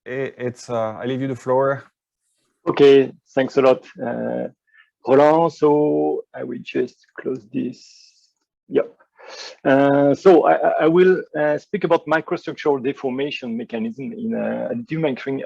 I leave you the floor. Okay, thanks a lot, Roland. So I will just close this. Yep. So I will speak about microstructural deformation mechanism in additive manufacturing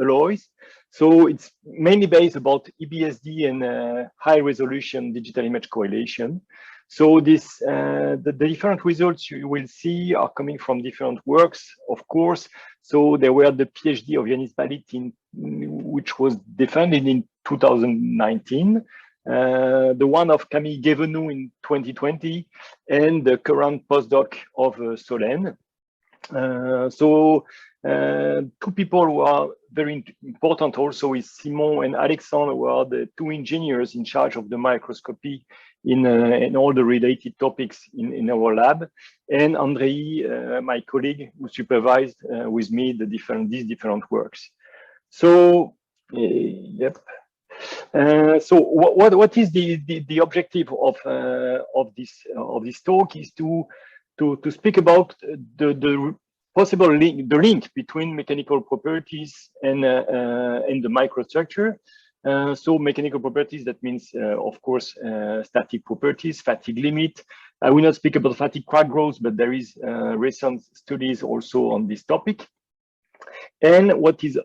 alloys. So it's mainly based about EBSD and high resolution digital image correlation. So this the different results you will see are coming from different works, of course. So there were the PhD of Yanis Balit, which was defended in 2019. The one of Camille Guévenoux in 2020, and the current postdoc of Solène. Two people who are very important also is Simon and Alexandre, who are the two engineers in charge of the microscopy in all the related topics in our lab, and Andrei, my colleague, who supervised with me these different works. So, yep. So what is the objective of this talk is to speak about the possible link between mechanical properties and the microstructure. So mechanical properties, that means of course static properties, fatigue limit. I will not speak about fatigue crack growth, but there is recent studies also on this topic. And what is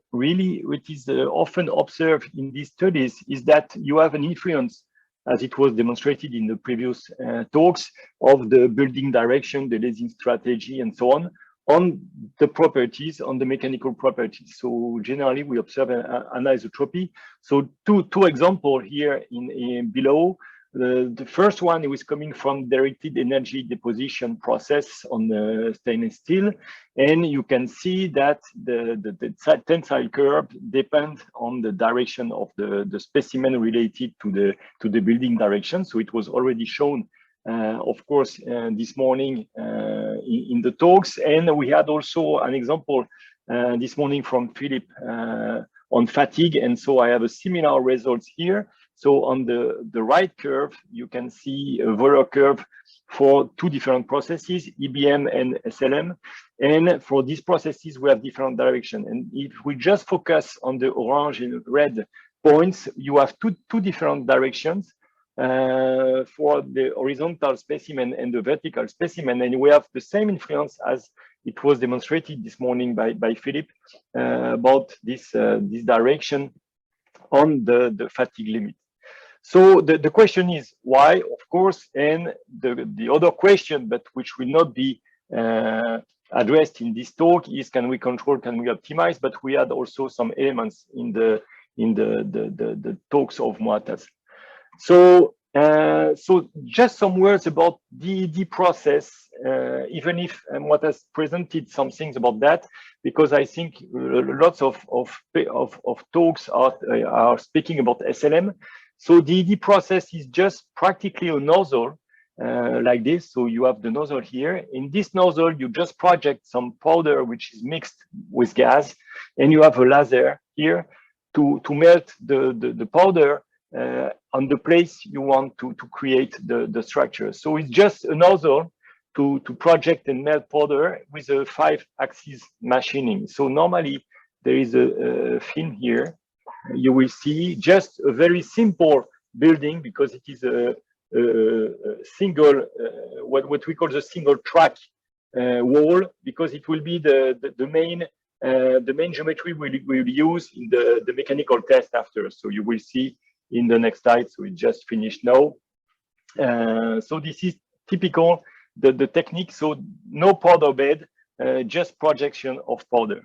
often observed in these studies is that you have an influence, as it was demonstrated in the previous talks, of the building direction, the lasing strategy, and so on the properties, on the mechanical properties. So generally, we observe an anisotropy. So two examples here in below. The first one was coming from directed energy deposition process on the stainless steel, and you can see that the tensile curve depends on the direction of the specimen related to the building direction. So it was already shown, of course, this morning in the talks, and we had also an example this morning from Philip on fatigue, and so I have a similar results here. So on the right curve, you can see a Wöhler curve for two different processes, EBM and SLM. And for these processes, we have different direction. And if we just focus on the orange and red points, you have two different directions for the horizontal specimen and the vertical specimen. And we have the same influence as it was demonstrated this morning by Philip about this direction on the fatigue limit. So the question is why, of course, and the other question, but which will not be addressed in this talk, is can we control, can we optimize? But we had also some elements in the talks of Moatas. So just some words about the process, even if Moatas presented some things about that, because I think lots of talks are speaking about SLM. So the ED process is just practically a nozzle like this. So you have the nozzle here. In this nozzle, you just project some powder which is mixed with gas, and you have a laser here to melt the powder on the place you want to create the structure. So it's just a nozzle to project and melt powder with a 5-axis machining. So normally there is a film here. You will see just a very simple building because it is a single, what we call the single track wall, because it will be the main geometry we'll use in the mechanical test after. So you will see in the next slide. So we just finished now. So this is typical the technique. So no powder bed, just projection of powder.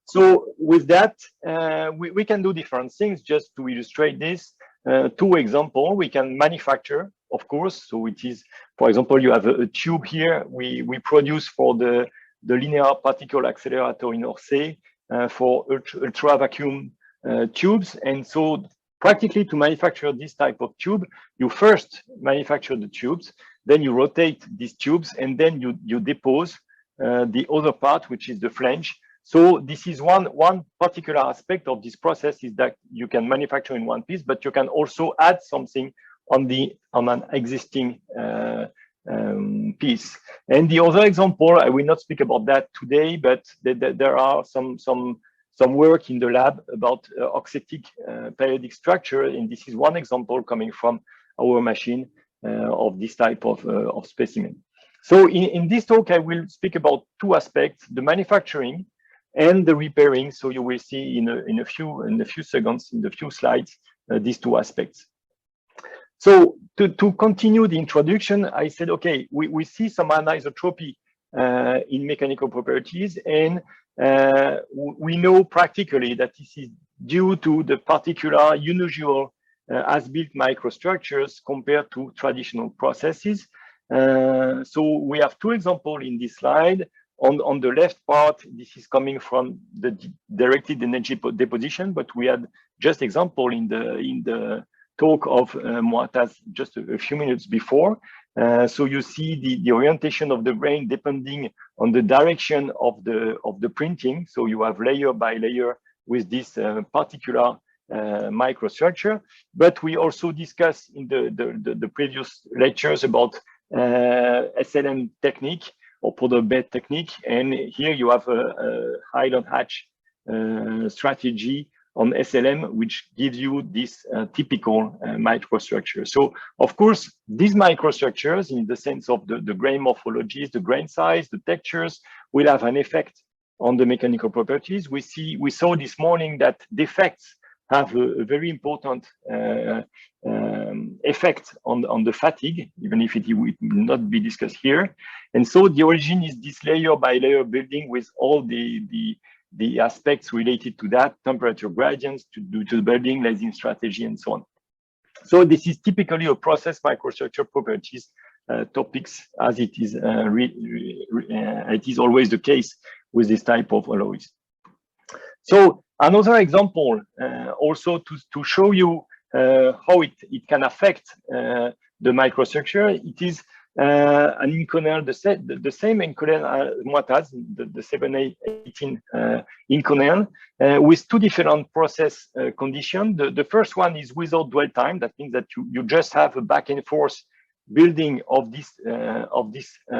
So with that, we can do different things. Just to illustrate this, two examples, we can manufacture, of course. So it is, for example, you have a tube here. We produce for the linear particle accelerator in Orsay for ultra vacuum tubes. And so practically to manufacture this type of tube, you first manufacture the tubes, then you rotate these tubes, and then you depose the other part, which is the flange. So this is one particular aspect of this process, is that you can manufacture in one piece, but you can also add something on an existing piece. And the other example, I will not speak about that today, but there are some work in the lab about auxetic periodic structure, and this is one example coming from our machine of this type of specimen. So in this talk, I will speak about two aspects: the manufacturing and the repairing. So you will see in a few seconds, in a few slides, these two aspects. So to continue the introduction, I said, okay, we see some anisotropy in mechanical properties, and we know practically that this is due to the particular unusual as-built microstructures compared to traditional processes. So we have two examples in this slide. On the left part, this is coming from the directed energy deposition, but we had just example in the talk of Muataz just a few minutes before. So you see the orientation of the grain depending on the direction of the printing. So you have layer by layer with this particular microstructure. But we also discussed in the previous lectures about SLM technique or product bed technique, and here you have a Highland hatch strategy on SLM, which gives you this typical microstructure. So, of course, these microstructures, in the sense of the grain morphologies, the grain size, the textures, will have an effect on the mechanical properties. We saw this morning that defects have a very important effect on the fatigue, even if it will not be discussed here. And so the origin is this layer by layer building with all the aspects related to that, temperature gradients to the building, lasing strategy, and so on. So this is typically a process microstructure properties topics, as it is always the case with this type of alloys. So another example, also to show you how it can affect the microstructure, it is an Inconel, the same Inconel as Muataz, the 718 Inconel, with two different process conditions. The first one is without dwell time. That means that you just have a back and forth building of this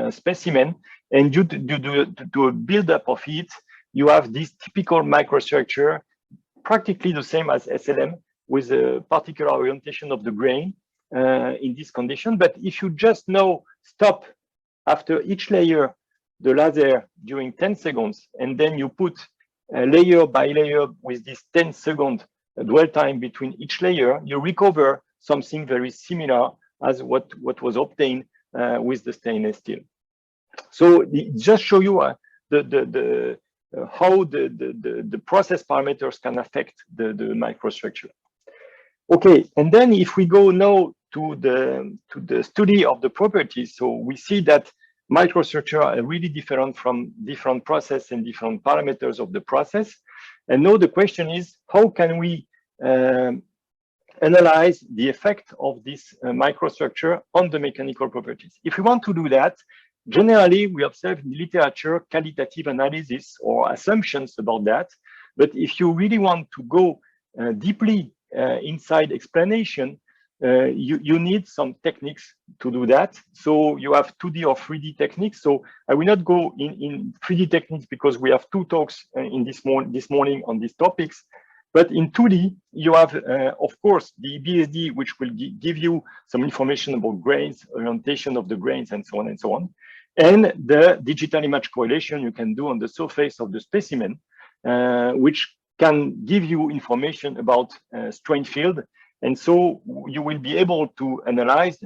specimen, and due to a buildup of it, you have this typical microstructure, practically the same as SLM, with a particular orientation of the grain in this condition. But if you just now stop after each layer the laser during 10 seconds, and then you put layer by layer with this 10-second dwell time between each layer, you recover something very similar as what was obtained with the stainless steel. So it just show you how the process parameters can affect the microstructure. Okay, and then if we go now to the study of the properties, so we see that microstructure are really different from different process and different parameters of the process. And now the question is, how can we analyze the effect of this microstructure on the mechanical properties? If we want to do that, generally we observe in the literature qualitative analysis or assumptions about that. But if you really want to go deeply inside explanation, you need some techniques to do that. So you have 2D or 3D techniques. So I will not go in 3D techniques because we have two talks in this morning on these topics. But in 2D, you have, of course, the EBSD, which will give you some information about grains, orientation of the grains, and so on and so on. And the digital image correlation you can do on the surface of the specimen, which can give you information about strain field. And so you will be able to analyze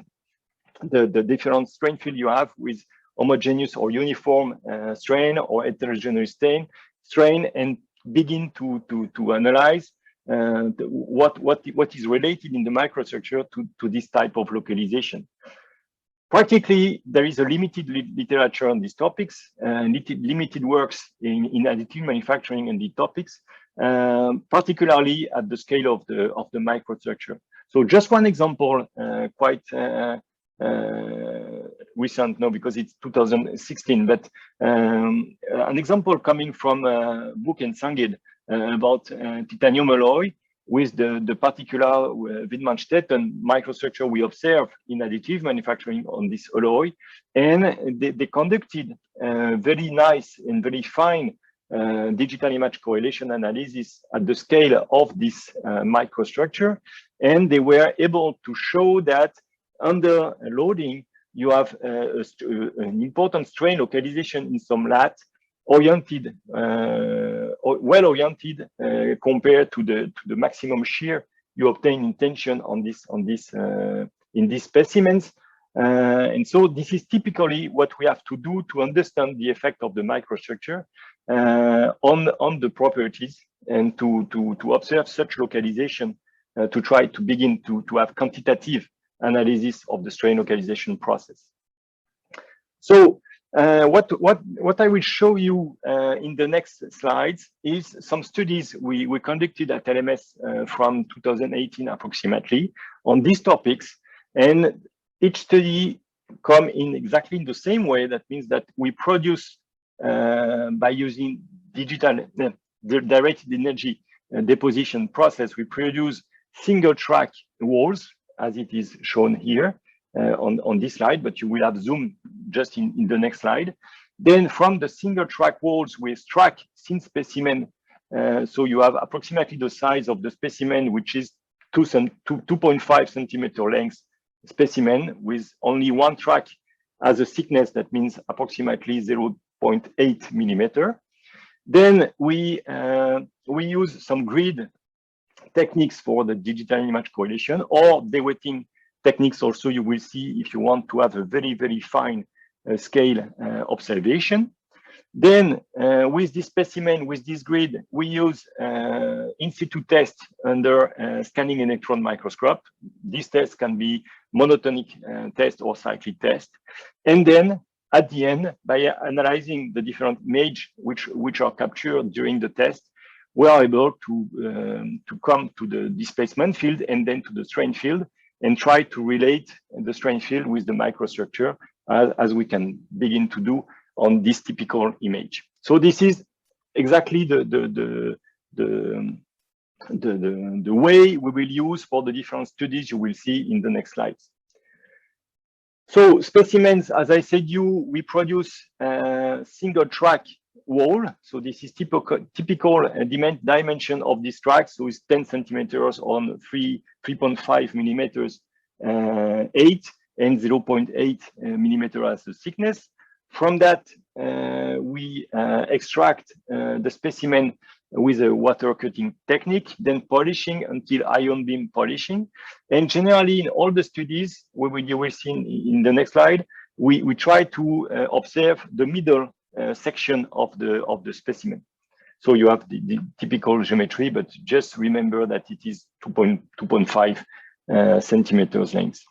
the different strain field you have with homogeneous or uniform strain or heterogeneous strain, and begin to analyze what is related in the microstructure to this type of localization. Practically, there is a limited literature on these topics, limited works in additive manufacturing and these topics, particularly at the scale of the microstructure. So just one example, quite recent now because it's 2016, but an example coming from Book and Sangid about titanium alloy. with the particular Widmanstetten microstructure we observe in additive manufacturing on this alloy. And they conducted very nice and very fine digital image correlation analysis at the scale of this microstructure. And they were able to show that under loading, you have an important strain localization in some lat oriented, well-oriented compared to the maximum shear you obtain in tension on this in these specimens. And so this is typically what we have to do to understand the effect of the microstructure on the properties, and to observe such localization to try to begin to have quantitative analysis of the strain localization process. So what I will show you in the next slides is some studies we conducted at LMS from 2018 approximately on these topics, and each study come in exactly in the same way. That means that we produce by using digital directed energy deposition process, we produce single track walls as it is shown here on this slide, but you will have zoom just in the next slide. Then from the single track walls, we extract thin specimen. So you have approximately the size of the specimen, which is 2.5 centimeter length specimen with only one track as a thickness. That means approximately 0.8 millimeter. Then we use some grid techniques for the digital image correlation, or deweighting techniques also you will see if you want to have a very, very fine scale observation. Then with this specimen, with this grid, we use in situ test under scanning electron microscope. This test can be monotonic test or cyclic test. And then at the end, by analyzing the different images which are captured during the test, we are able to come to the displacement field and then to the strain field, and try to relate the strain field with the microstructure as we can begin to do on this typical image. So this is exactly the way we will use for the different studies you will see in the next slides. So specimens, as I said, we produce single track wall. So this is typical dimension of this track. So it's 10 centimeters on 3.5 millimeters 8 and 0.8 millimeter as the thickness. From that, we extract the specimen with a water cutting technique, then polishing until ion beam polishing. And generally, in all the studies, you will see in the next slide, we try to observe the middle section of the specimen. So you have the typical geometry, but just remember that it is 2.5 centimeters length.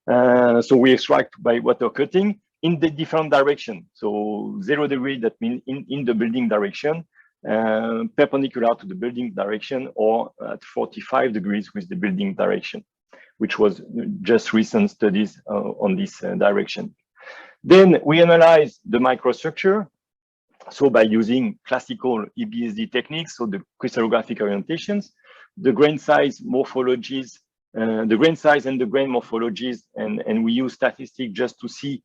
So we extract by water cutting in the different direction. So 0 degree, that means in the building direction, perpendicular to the building direction, or at 45 degrees with the building direction, which was just recent studies on this direction. Then we analyze the microstructure. So by using classical EBSD techniques, so the crystallographic orientations, the grain size morphologies, the grain size and the grain morphologies, and we use statistics just to see,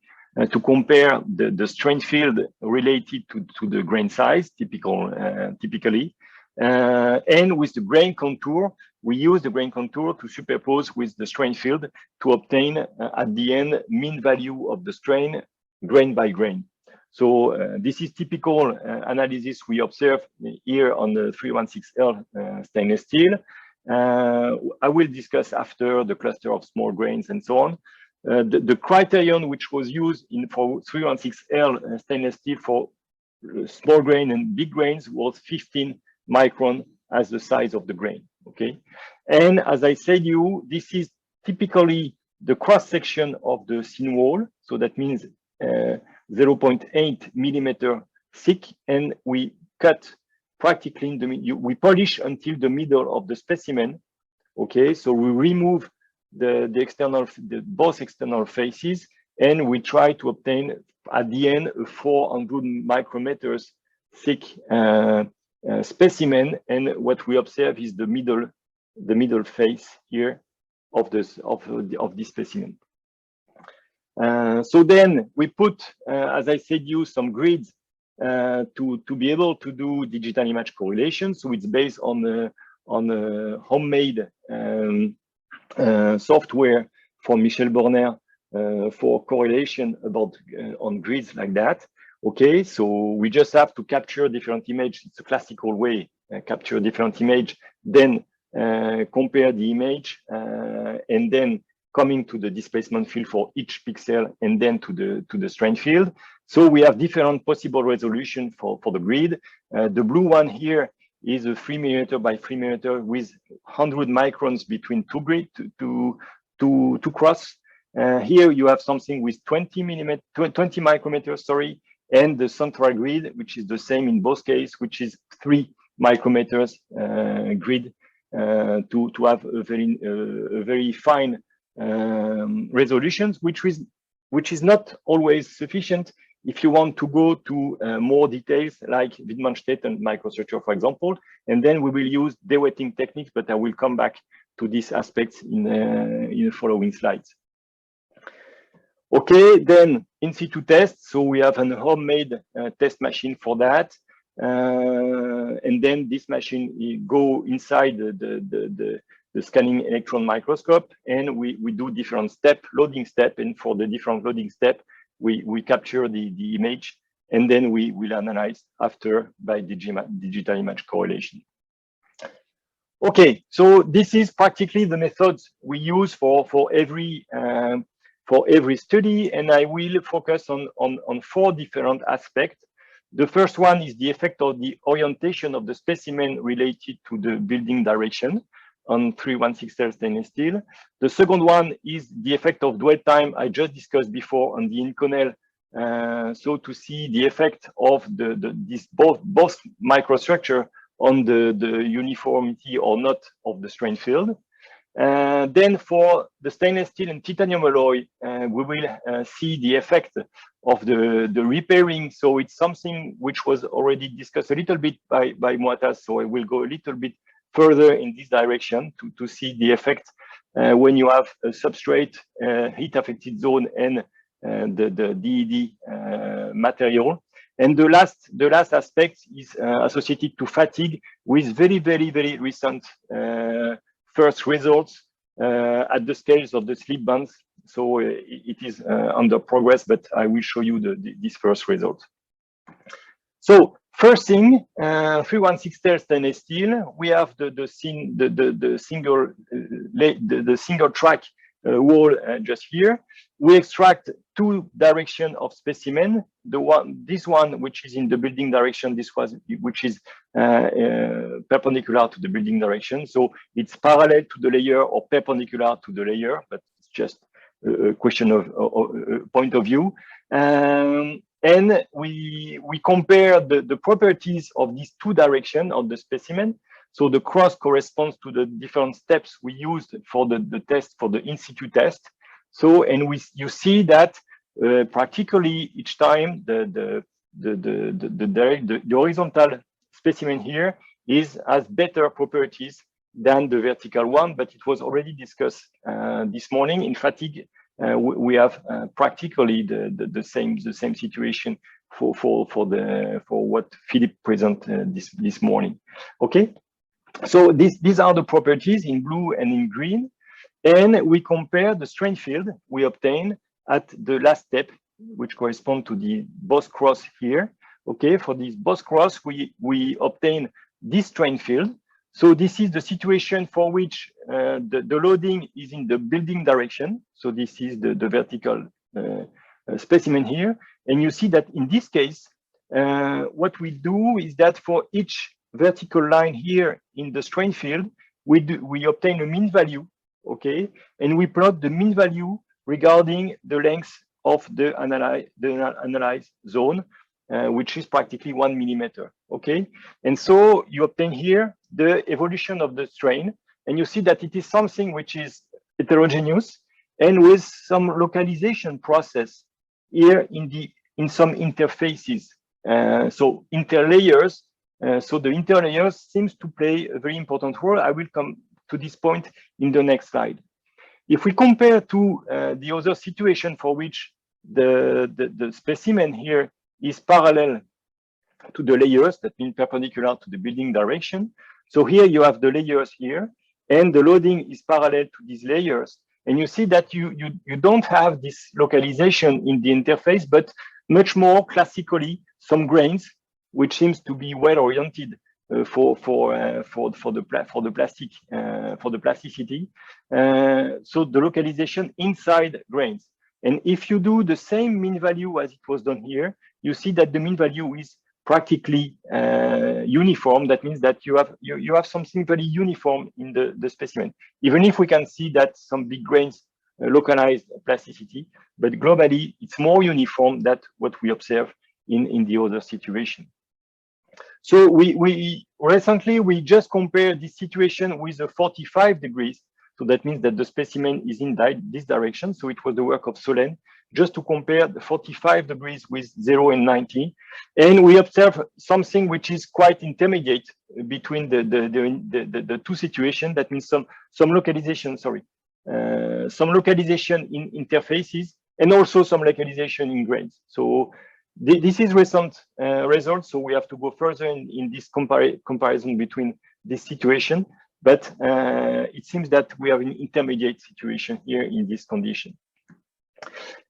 to compare the strain field related to the grain size, typically. And with the grain contour, we use the grain contour to superpose with the strain field to obtain at the end mean value of the strain grain by grain. So this is typical analysis we observe here on the 316L stainless steel. I will discuss after the cluster of small grains and so on. The criterion which was used for 316L stainless steel for small grain and big grains was 15 micron as the size of the grain. Okay, and as I said, this is typically the cross section of the thin wall. So that means 0.8 millimeter thick, and we cut practically in we polish until the middle of the specimen. Okay, so we remove both external faces, and we try to obtain at the end a 400 micrometers thick specimen, and what we observe is the middle face here of this specimen. So then we put, as I said, some grids to be able to do digital image correlation. So it's based on a homemade software from Michel Borner for correlation about on grids like that. Okay, so we just have to capture different images. It's a classical way, capture different image, then compare the image, and then coming to the displacement field for each pixel, and then to the strain field. So we have different possible resolution for the grid. The blue one here is a 3 mm by 3 mm with 100 microns between two grid to cross. Here you have something with 20 micrometers, sorry, and the central grid, which is the same in both cases, which is 3 micrometers grid to have a very fine resolutions, which is not always sufficient if you want to go to more details like Wittmann-Stedt and microstructure, for example. And then we will use dewetting techniques, but I will come back to these aspects in the following slides. Okay, then in situ test. So we have a homemade test machine for that. And then this machine go inside the scanning electron microscope, and we do different loading step. And for the different loading step, we capture the image, and then we will analyze after by digital image correlation. Okay, so this is practically the methods we use for every study, and I will focus on 4 different aspects. The first one is the effect of the orientation of the specimen related to the building direction on 316L stainless steel. The second one is the effect of dwell time I just discussed before on the Inconel. So to see the effect of this both microstructure on the uniformity or not of the strain field. Then for the stainless steel and titanium alloy, we will see the effect of the repairing. So it's something which was already discussed a little bit by Moatas. So I will go a little bit further in this direction to see the effect when you have a substrate heat affected zone and the DED material. And the last aspect is associated to fatigue with very recent first results at the scales of the slip bands. So it is under progress, but I will show you this first result. So first thing, 316L stainless steel, we have the single track wall just here. We extract 2 direction of specimen. This one which is in the building direction, which is perpendicular to the building direction. So it's parallel to the layer or perpendicular to the layer, but it's just a question of point of view. And we compare the properties of these 2 directions of the specimen. So the cross corresponds to the different steps we used for the test, for the in situ test. So, and you see that practically each time the horizontal specimen here has better properties than the vertical one, but it was already discussed this morning. In fatigue, we have practically the same situation for what Philippe presented this morning. Okay, so these are the properties in blue and in green. And we compare the strain field we obtain at the last step, which correspond to the boss cross here. Okay, for this boss cross, we obtain this strain field. So this is the situation for which the loading is in the building direction. So this is the vertical specimen here. And you see that in this case, what we do is that for each vertical line here in the strain field, we obtain a mean value. Okay, and we plot the mean value regarding the length of the analyzed zone, which is practically 1 millimeter. Okay, and so you obtain here the evolution of the strain, and you see that it is something which is heterogeneous and with some localization process here in some interfaces. So interlayers So the interlayers seems to play a very important role. I will come to this point in the next slide. If we compare to the other situation for which the specimen here is parallel to the layers, that means perpendicular to the building direction. So here you have the layers here, and the loading is parallel to these layers. And you see that you don't have this localization in the interface, but much more classically some grains, which seems to be well oriented for the plasticity. So the localization inside grains. And if you do the same mean value as it was done here, you see that the mean value is practically uniform. That means that you have something very uniform in the specimen, even if we can see that some big grains localize plasticity, but globally it's more uniform than what we observe in the other situation. So we recently just compared this situation with a 45 degrees. So that means that the specimen is in this direction. So it was the work of Solène, just to compare the 45 degrees with 0 and 90. And we observe something which is quite intermediate between the two situations. That means some localization, some localization in interfaces and also some localization in grains. So this is recent results. So we have to go further in this comparison between this situation. But it seems that we have an intermediate situation here in this condition.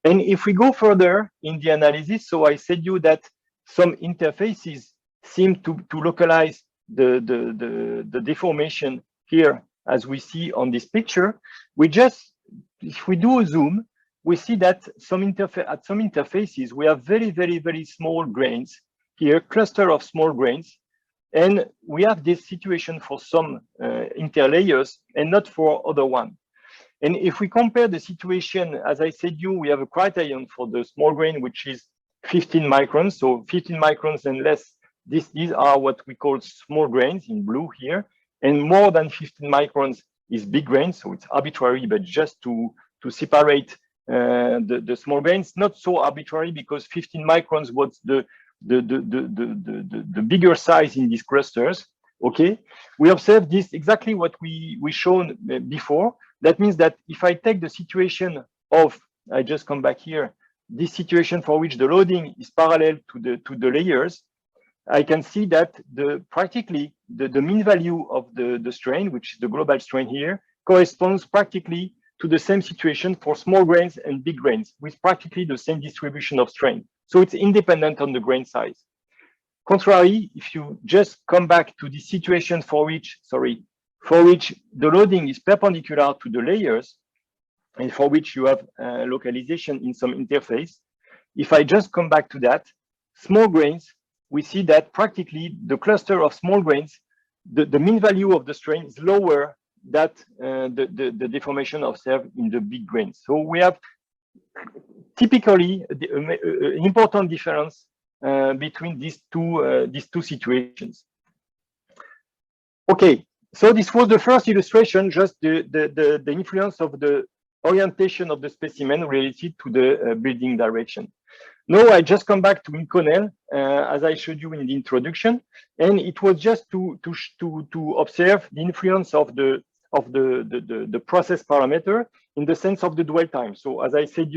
And if we go further in the analysis, so I said you that some interfaces seem to localize the deformation here, as we see on this picture. If we do a zoom, we see that at some interfaces, we have very, very, very small grains here, cluster of small grains. And we have this situation for some interlayers and not for other one. And if we compare the situation, as I said, we have a criterion for the small grain, which is 15 microns. So 15 microns and less, these are what we call small grains in blue here. And more than 15 microns is big grains. So it's arbitrary, but just to separate the small grains, not so arbitrary, because 15 microns was the bigger size in these clusters. Okay, we observe this exactly what we shown before. That means that if I take the situation of, I just come back here, this situation for which the loading is parallel to the layers, I can see that practically the mean value of the strain, which is the global strain here, corresponds practically to the same situation for small grains and big grains, with practically the same distribution of strain. So it's independent on the grain size. Contrary, if you just come back to the situation for which the loading is perpendicular to the layers, and for which you have localization in some interface, if I just come back to that, small grains, we see that practically the cluster of small grains, the mean value of the strain is lower than the deformation observed in the big grains. So we have typically an important difference between these two situations. Okay, so this was the first illustration, just the influence of the orientation of the specimen related to the building direction. Now I just come back to Ecole, as I showed you in the introduction, and it was just to observe the influence of the process parameter in the sense of the dwell time. So as I said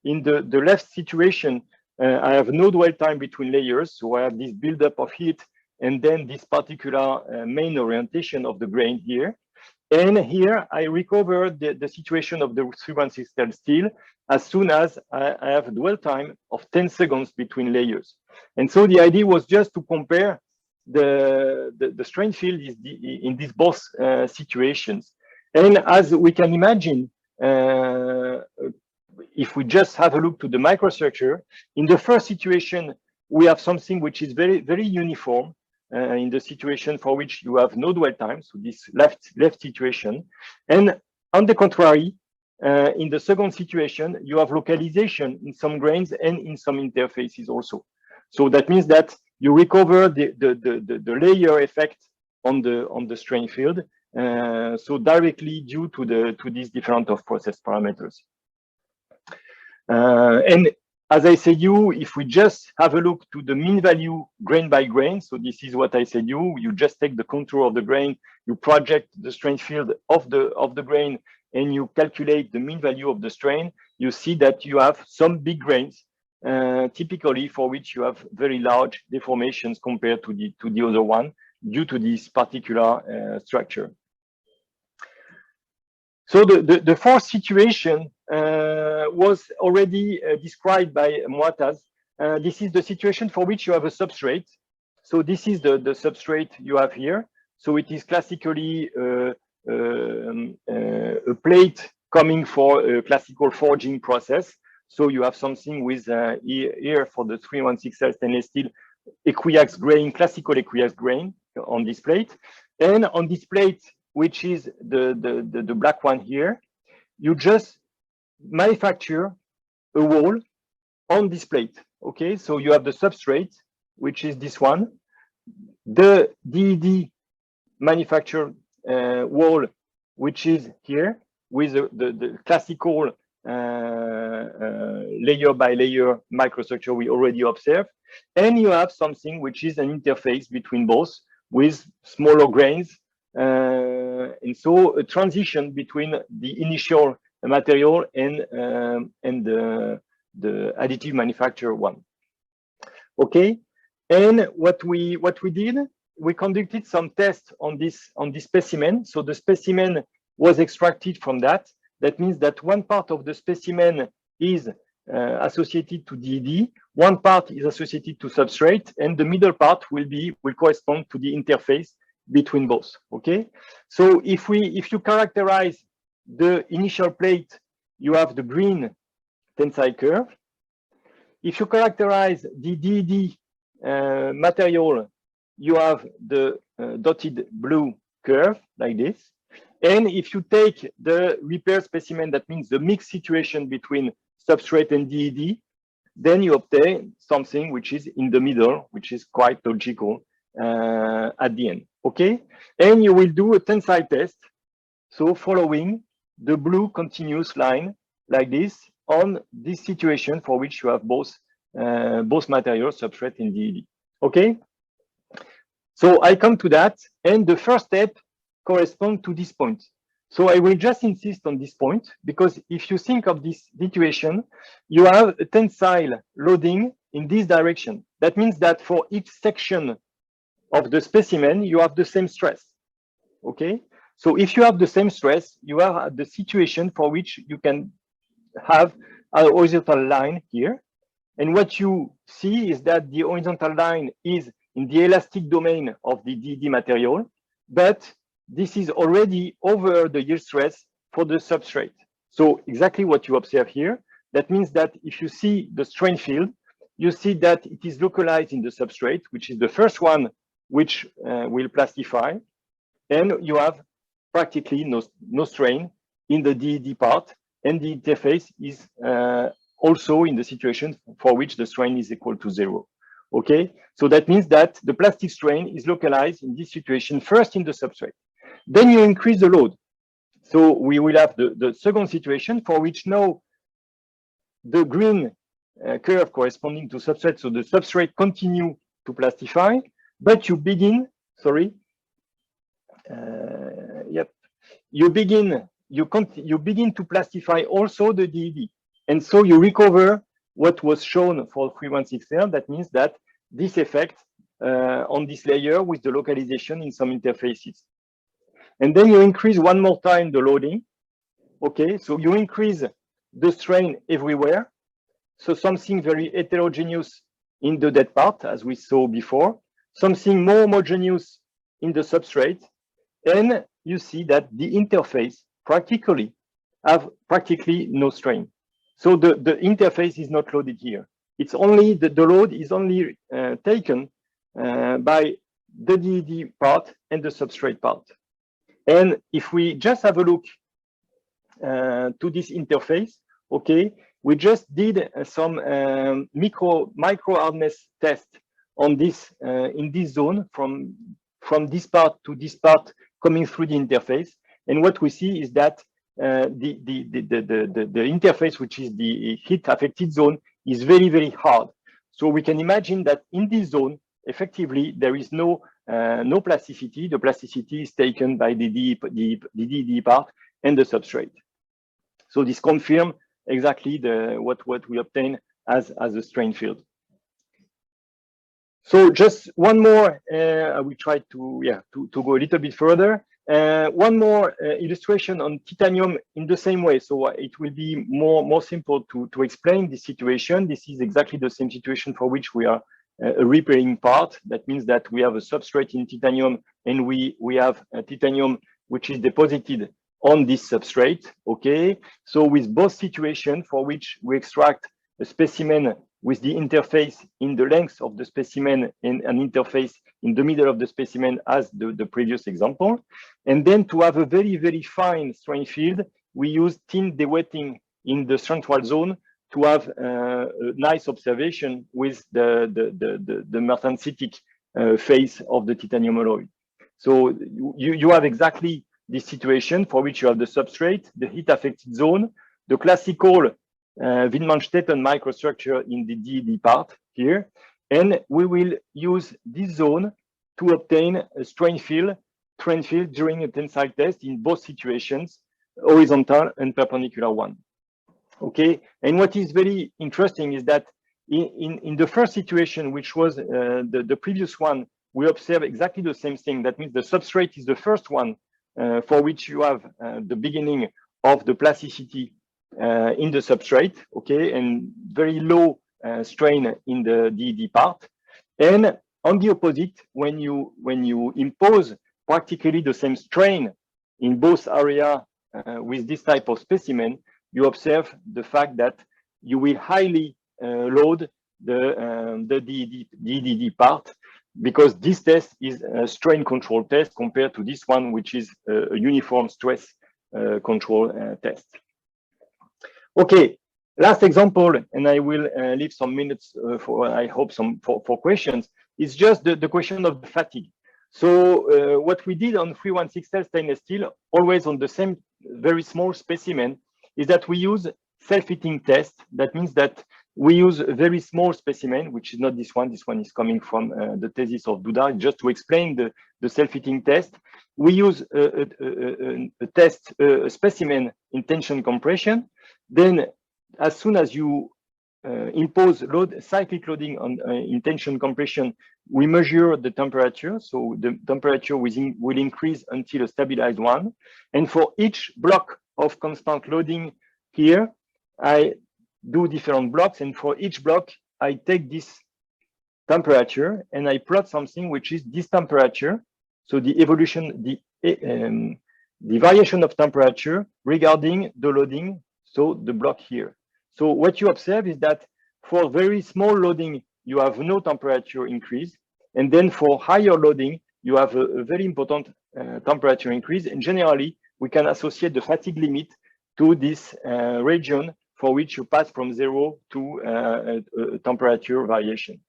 in the left situation, I have no dwell time between layers, so I have this buildup of heat and then this particular main orientation of the grain here. And here I recover the situation of the 316 steel as soon as I have a dwell time of 10 seconds between layers. And so the idea was just to compare the strain field in these both situations. And as we can imagine, if we just have a look to the microstructure, in the first situation, we have something which is very, very uniform. In the situation for which you have no dwell time, so this left situation. And on the contrary, in the second situation, you have localization in some grains and in some interfaces also. So that means that you recover the layer effect on the strain field, so directly due to these different of process parameters. And as I said you, if we just have a look to the mean value grain by grain, so this is what I said you just take the contour of the grain, you project the strain field of the grain, and you calculate the mean value of the strain, you see that you have some big grains, typically for which you have very large deformations compared to the other one due to this particular structure. So the fourth situation was already described by Muataz. This is the situation for which you have a substrate. So this is the substrate you have here. So it is classically a plate coming for a classical forging process. So you have something with here for the 316L stainless steel equiax grain, classical equiax grain on this plate. And on this plate, which is the black one here, you just manufacture a wall on this plate. Okay, so you have the substrate, which is this one, the DED manufactured wall, which is here with the classical layer by layer microstructure we already observed, and you have something which is an interface between both with smaller grains. And so a transition between the initial material and the additive manufacture one. Okay, and what we did, we conducted some tests on this specimen. So the specimen was extracted from that. That means that one part of the specimen is associated to DED, one part is associated to substrate, and the middle part will correspond to the interface between both. Okay, so if you characterize the initial plate, you have the green tensile curve. If you characterize the DED material, you have the dotted blue curve like this. And if you take the repair specimen, that means the mixed situation between substrate and DED, then you obtain something which is in the middle, which is quite logical at the end. Okay, and you will do a tensile test. So following the blue continuous line like this on this situation for which you have both materials, substrate and DED. Okay, so I come to that, and the first step corresponds to this point. So I will just insist on this point, because if you think of this situation, you have a tensile loading in this direction. That means that for each section of the specimen, you have the same stress. Okay, so if you have the same stress, you are at the situation for which you can have a horizontal line here. And what you see is that the horizontal line is in the elastic domain of the DED material, but this is already over the yield stress for the substrate. So exactly what you observe here, that means that if you see the strain field, you see that it is localized in the substrate, which is the first one which will plastify, and you have practically no strain in the DED part, and the interface is also in the situation for which the strain is equal to 0. Okay, so that means that the plastic strain is localized in this situation first in the substrate. Then you increase the load. So we will have the second situation for which now the green curve corresponding to substrate, so the substrate continue to plastify, but you begin, you begin to plastify also the DED. And so you recover what was shown for 316L. That means that this effect on this layer with the localization in some interfaces. And then you increase one more time the loading. Okay, so you increase the strain everywhere. So something very heterogeneous in the dead part, as we saw before, something more homogeneous in the substrate. And you see that the interface practically have no strain. So the interface is not loaded here. It's only the load is only taken by the DED part and the substrate part. And if we just have a look to this interface, okay, we just did some micro hardness test on this in this zone from this part to this part coming through the interface. And what we see is that the interface, which is the heat affected zone, is very, very hard. So we can imagine that in this zone, effectively, there is no plasticity. The plasticity is taken by the DD part and the substrate. So this confirms exactly what we obtain as a strain field. So just one more, we try to go a little bit further. One more illustration on titanium in the same way. So it will be more simple to explain this situation. This is exactly the same situation for which we are a repairing part. That means that we have a substrate in titanium, and we have a titanium which is deposited on this substrate. Okay, so with both situations for which we extract a specimen with the interface in the length of the specimen and an interface in the middle of the specimen as the previous example. And then to have a very, very fine strain field, we use thin dewetting in the central zone to have a nice observation with the mertensitic phase of the titanium alloy. So you have exactly this situation for which you have the substrate, the heat affected zone, the classical Windmann-Steffen microstructure in the DD part here, and we will use this zone to obtain a strain field during a tensile test in both situations, horizontal and perpendicular one. Okay, and what is very interesting is that in the first situation, which was the previous one, we observe exactly the same thing. That means the substrate is the first one for which you have the beginning of the plasticity in the substrate, okay, and very low strain in the DD part. And on the opposite, when you impose practically the same strain in both areas with this type of specimen, you observe the fact that you will highly load the DD part, because this test is a strain control test compared to this one, which is a uniform stress control test. Okay, last example, and I will leave some minutes I hope, for questions. It's just the question of the fatigue. So what we did on 316L stainless steel, always on the same very small specimen, is that we use self-heating test. That means that we use a very small specimen, which is not this one. This one is coming from the thesis of Duda, just to explain the self-heating test. We use a specimen in tension compression. Then, as soon as you impose cyclic loading on in tension compression, we measure the temperature. So the temperature will increase until a stabilized one. And for each block of constant loading here, I do different blocks, and for each block, I take this temperature and I plot something which is this temperature. So the evolution, the variation of temperature regarding the loading, so the block here. So what you observe is that for very small loading, you have no temperature increase. And then for higher loading, you have a very important temperature increase. And generally, we can associate the fatigue limit to this region for which you pass from 0 to temperature variation.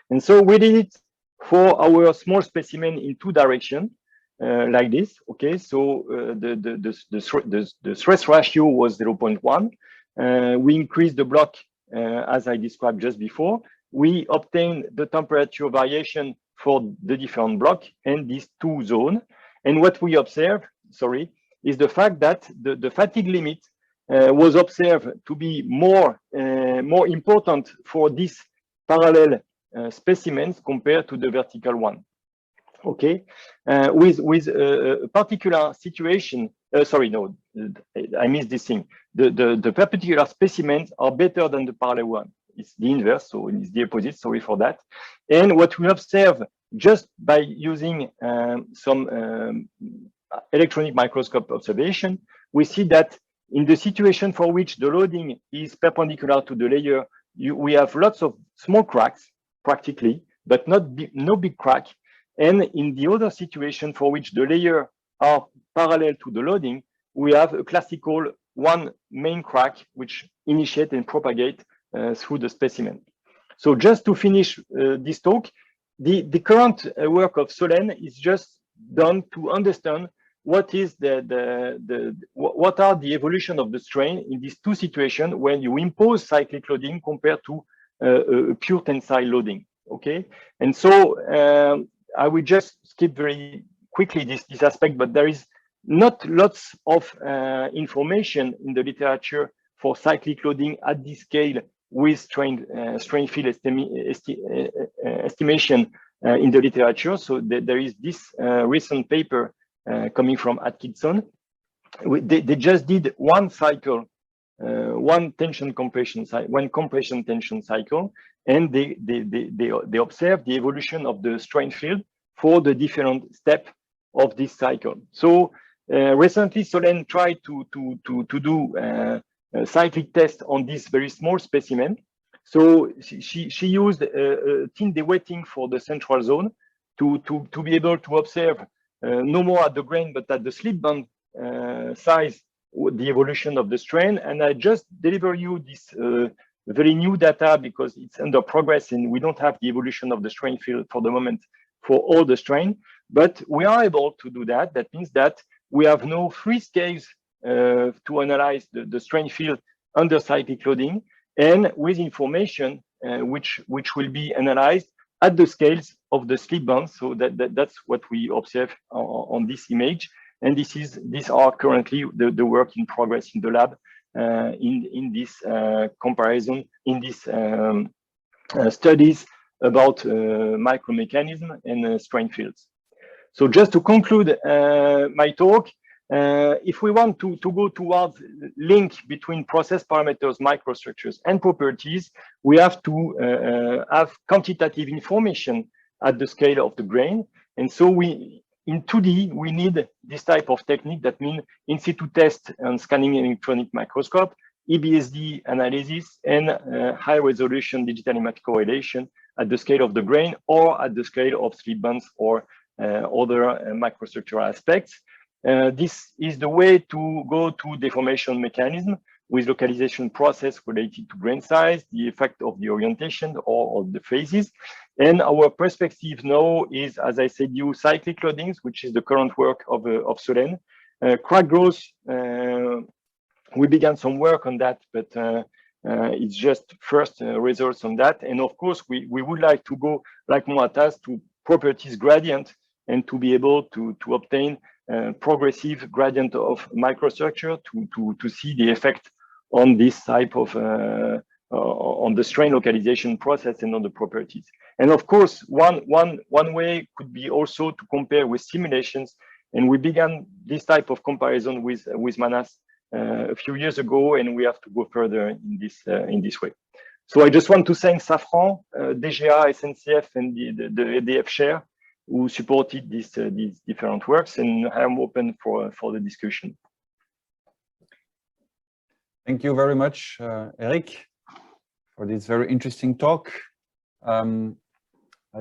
And so we did it for our small specimen in 2 directions, like this. Okay, so the stress ratio was 0.1. We increased the block as I described just before. We obtained the temperature variation for the different block and these 2 zones. And what we observe, is the fact that the fatigue limit was observed to be more important for these parallel specimens compared to the vertical one. Okay, with a particular situation. I missed this thing. The perpendicular specimens are better than the parallel one. It's the inverse, so it's the opposite. Sorry for that. And what we observe just by using some electronic microscope observation, we see that in the situation for which the loading is perpendicular to the layer, we have lots of small cracks, practically, but no big crack. And in the other situation for which the layers are parallel to the loading, we have a classical one main crack which initiate and propagate through the specimen. So just to finish this talk, the current work of Solène is just done to understand what is what are the evolution of the strain in these two situations when you impose cyclic loading compared to a pure tensile loading. Okay, and so I will just skip very quickly this aspect, but there is not lots of information in the literature for cyclic loading at this scale with strain field estimation in the literature. So there is this recent paper coming from Atkinson. They just did one cycle, one compression tension cycle, and they observed the evolution of the strain field for the different steps of this cycle. So recently, Solène tried to do a cyclic test on this very small specimen. So she used a thin deweighting for the central zone to be able to observe no more at the grain, but at the slip band size, the evolution of the strain. And I just deliver you this very new data because it's under progress and we don't have the evolution of the strain field for the moment for all the strain, but we are able to do that. That means that we have no free scales to analyze the strain field under cyclic loading, and with information which will be analyzed at the scales of the slip bands. So that's what we observe on this image. And these are currently the work in progress in the lab in this comparison, in this studies about micromechanism and strain fields. So just to conclude my talk, if we want to go towards link between process parameters, microstructures, and properties, we have to have quantitative information at the scale of the grain. And so in 2D, we need this type of technique. That means in situ test and scanning electronic microscope, EBSD analysis, and high resolution digital image correlation at the scale of the grain or at the scale of slip bands or other microstructural aspects. This is the way to go to deformation mechanism with localization process related to grain size, the effect of the orientation or of the phases. And our perspective now is, as I said, cyclic loadings, which is the current work of Solène. Crack growth, we began some work on that, but it's just first results on that. And of course, we would like to go, like Moatas, to properties gradient and to be able to obtain progressive gradient of microstructure to see the effect on this type of on the strain localization process and on the properties. And of course, one way could be also to compare with simulations. And we began this type of comparison with Manas a few years ago, and we have to go further in this way. So I just want to thank Safran, DGA, SNCF, and the EDF share who supported these different works, and I'm open for the discussion. Thank you very much, Eric, for this very interesting talk. I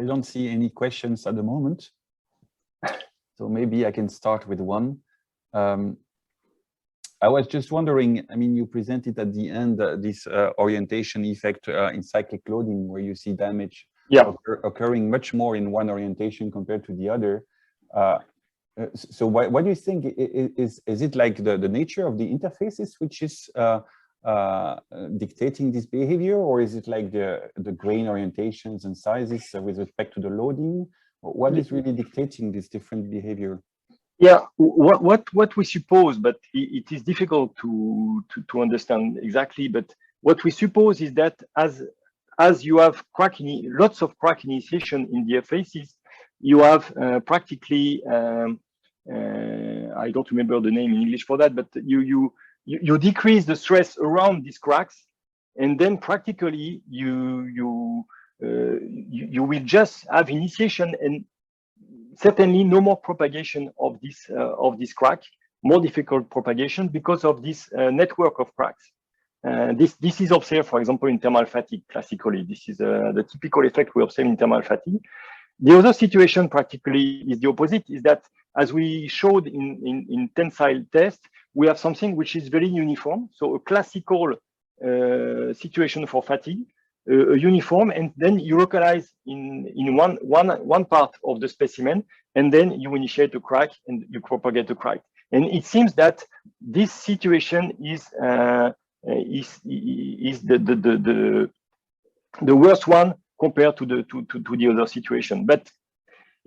don't see any questions at the moment, so maybe I can start with one. I was just wondering, I mean, you presented at the end this orientation effect in cyclic loading, where you see damage occurring much more in one orientation compared to the other. So what do you think? Is it like the nature of the interfaces which is dictating this behavior, or is it like the grain orientations and sizes with respect to the loading? What is really dictating this different behavior? Yeah, what we suppose, but it is difficult to understand exactly. But what we suppose is that as you have lots of crack initiation in the faces, you have practically I don't remember the name in English for that, but you decrease the stress around these cracks, and then practically you will just have initiation and certainly no more propagation of this crack, more difficult propagation because of this network of cracks. This is observed, for example, in thermal fatigue classically. This is the typical effect we observe in thermal fatigue. The other situation practically is the opposite, is that as we showed in tensile test, we have something which is very uniform. So a classical situation for fatigue, a uniform, and then you localize in one part of the specimen, and then you initiate a crack and you propagate a crack. And it seems that this situation is the worst one compared to the other situation. But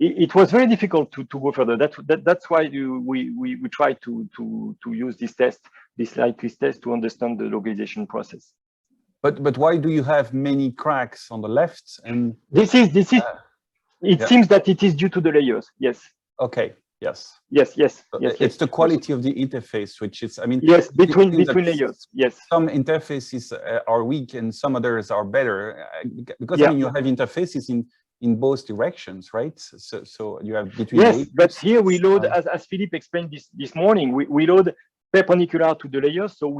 it was very difficult to go further. That's why we try to use this test, this light twist test, to understand the localization process. But why do you have many cracks on the left? And this is it seems that it is due to the layers. Yes. Okay. Yes. Yes. It's the quality of the interface, which is, I mean, yes, between layers. Yes. Some interfaces are weak and some others are better, because I mean, you have interfaces in both directions, right? So you have between. Yes, but here we load, as Philippe explained this morning, we load perpendicular to the layers. So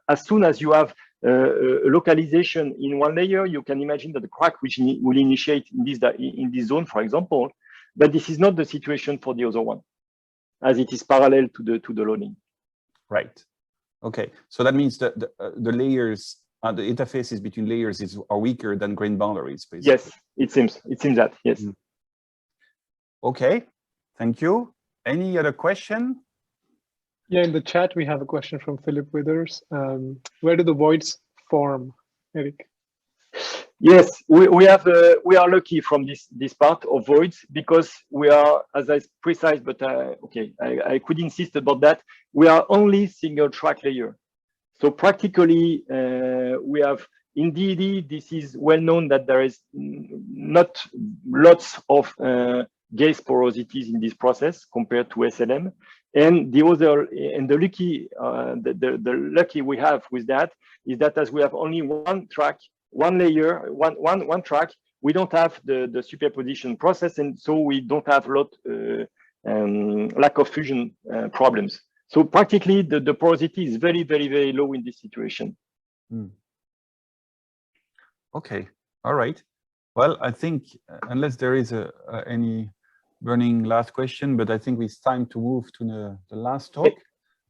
as soon as you have localization in one layer, you can imagine that the crack which will initiate in this zone, for example. But this is not the situation for the other one, as it is parallel to the loading. Right. Okay. So that means that the layers, the interfaces between layers are weaker than grain boundaries, basically. Yes, it seems that. Yes. Okay. Thank you. Any other question? Yeah, in the chat we have a question from Philip Withers. Where do the voids form, Eric? Yes, we are lucky from this part of voids, because we are, as I precise, but okay, I could insist about that. We are only single track layer. So practically we have in DED, this is well known that there is not lots of gas porosities in this process compared to SLM. And the lucky we have with that is that as we have only one track, one layer, one track, we don't have the superposition process, and so we don't have lack of fusion problems. So practically the porosity is very, very, very low in this situation. Okay, all right. Well, I think unless there is any burning last question, but I think it's time to move to the last talk.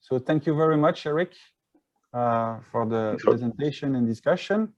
So thank you very much, Eric, for the presentation and discussion.